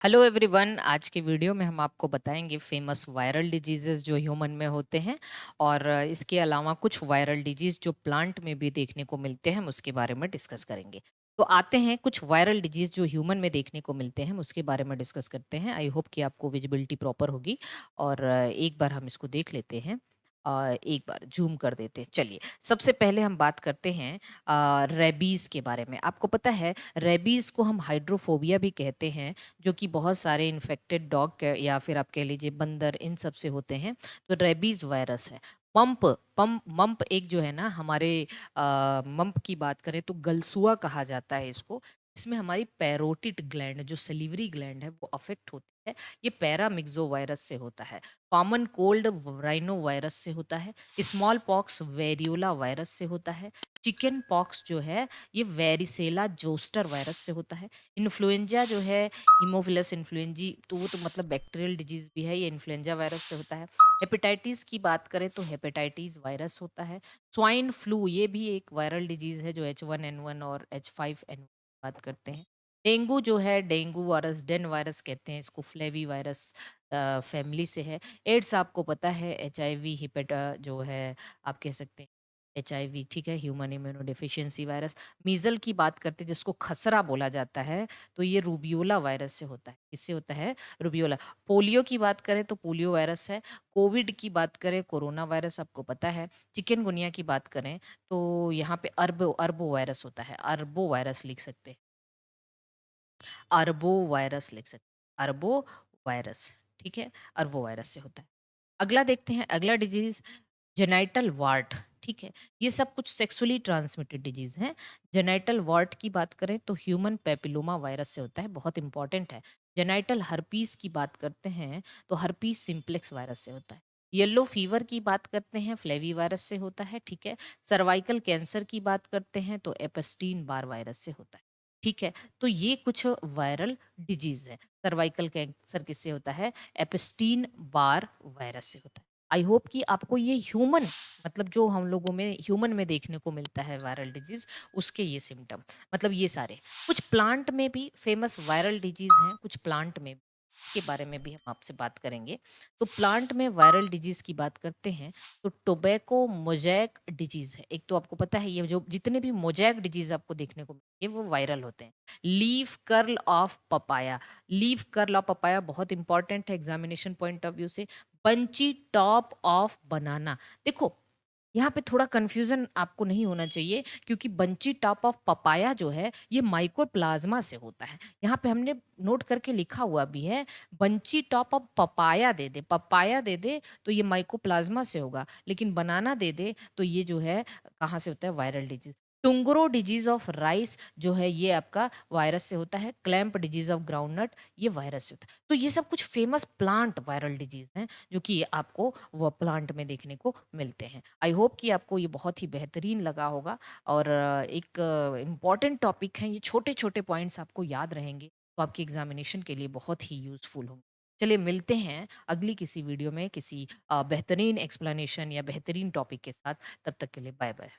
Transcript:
Hello everyone. आज के video में हम आपको बताएंगे फेमस वायरल डिजीजेस जो ह्यूमन में होते हैं और इसके अलावा कुछ वायरल डिजीज जो प्लांट में भी देखने को मिलते हैं, हम उसके बारे में डिस्कस करेंगे। तो आते हैं कुछ वायरल डिजीज जो ह्यूमन में देखने को मिलते हैं, हम उसके बारे में डिस्कस करते हैं। आई होप कि आपको विजिबिलिटी प्रॉपर होगी और एक बार हम इसको देख लेते हैं। एक बार जूम कर देते हैं। चलिए, सबसे पहले हम बात करते हैं रेबीज के बारे में। आपको पता है रेबीज को हम हाइड्रोफोबिया भी कहते हैं, जो कि बहुत सारे इन्फेक्टेड डॉग या फिर आप कह लीजिए बंदर, इन सब से होते हैं। तो रेबीज वायरस है। मम्प एक जो है ना हमारे मम्प की बात करें तो गलसुआ कहा जाता है इसको। इसमें हमारी पैरोटिड ग्लैंड जो सलीवरी ग्लैंड है वो अफेक्ट होती है। ये पैरामिक्सो वायरस से होता है। कॉमन कोल्ड राइनो वायरस से होता है। स्मॉल पॉक्स वेरियोला वायरस से होता है। चिकन पॉक्स जो है ये वेरिसेला जोस्टर वायरस से होता है। इन्फ्लुएंजा जो है हीमोफिलस इन्फ्लुएंजी, तो वो तो मतलब बैक्टीरियल डिजीज भी है, ये इन्फ्लुएंजा वायरस से होता है। हेपेटाइटिस की बात करें तो हेपेटाइटिस वायरस होता है। स्वाइन फ्लू ये भी एक वायरल डिजीज है जो H1N1 और H5N1 बात करते हैं। डेंगू जो है डेंगू वायरस, डेन वायरस कहते हैं इसको, फ्लेवी वायरस फैमिली से है। एड्स आपको पता है, HIV हिपेटा जो है आप कह सकते हैं HIV, ठीक है, ह्यूमन इम्यूनो डिफिशियंसी वायरस। मीजल की बात करते हैं जिसको खसरा बोला जाता है, तो ये रूबियोला वायरस से होता है। किससे होता है? रूबियोला। पोलियो की बात करें तो पोलियो वायरस है। कोविड की बात करें कोरोना वायरस आपको पता है। चिकनगुनिया की बात करें तो यहाँ पे अरबो अरबो वायरस होता है, अरबो वायरस लिख सकते हैं। अरबो वायरस लिख सकते हैं, अरबो वायरस, ठीक है, अरबो वायरस से होता है। अगला देखते हैं, अगला डिजीज जेनाइटल वार्ट, ठीक है। ये सब कुछ सेक्सुअली ट्रांसमिटेड डिजीज हैं। जेनाइटल वार्ट की बात करें तो ह्यूमन पेपिलोमा वायरस से होता है, बहुत इंपॉर्टेंट है। जेनाइटल हर्पीस की बात करते हैं तो हर्पीस सिंप्लेक्स वायरस से होता है। येलो फीवर की बात करते हैं फ्लेवी वायरस से होता है, ठीक है। सर्वाइकल कैंसर की बात करते हैं तो एपेस्टीन बार वायरस से होता है, ठीक है। तो ये कुछ वायरल डिजीज है। सर्वाइकल कैंसर किससे होता है? एपेस्टीन बार वायरस से होता है। आई होप कि आपको ये ह्यूमन, मतलब जो हम लोगों में ह्यूमन में देखने को मिलता है वायरल डिजीज, उसके ये सिम्टम, मतलब ये सारे। कुछ प्लांट में भी फेमस वायरल डिजीज हैं, कुछ प्लांट में के बारे में भी हम आपसे बात करेंगे। तो प्लांट में वायरल डिजीज की बात करते हैं तो टोबैको मोजैक डिजीज है एक। तो आपको पता है ये जो जितने भी मोजैक डिजीज आपको देखने को मिलेंगे वो वायरल होते हैं। Leaf curl of papaya, leaf curl of papaya बहुत इंपॉर्टेंट है एग्जामिनेशन पॉइंट ऑफ व्यू से। बंची टॉप ऑफ बनाना, देखो यहाँ पे थोड़ा कंफ्यूजन आपको नहीं होना चाहिए, क्योंकि बंची टॉप ऑफ पपाया जो है ये माइकोप्लाज्मा से होता है। यहाँ पे हमने नोट करके लिखा हुआ भी है, बंची टॉप ऑफ पपाया दे दे, पपाया दे दे तो ये माइकोप्लाज्मा से होगा, लेकिन बनाना दे दे तो ये जो है कहाँ से होता है? Viral disease. Tungro disease of rice जो है ये आपका वायरस से होता है। क्लैम्प डिजीज ऑफ ग्राउंडनट ये वायरस से होता है। तो ये सब कुछ फेमस प्लांट वायरल डिजीज हैं जो कि आपको वो प्लांट में देखने को मिलते हैं। आई होप कि आपको ये बहुत ही बेहतरीन लगा होगा और एक इम्पॉर्टेंट टॉपिक है ये। छोटे-छोटे पॉइंट्स आपको याद रहेंगे तो आपके एग्जामिनेशन के लिए बहुत ही यूज़फुल होंगे। चलिए, मिलते हैं अगली किसी वीडियो में किसी बेहतरीन एक्सप्लेनेशन या बेहतरीन टॉपिक के साथ। तब तक के लिए बाय-बाय।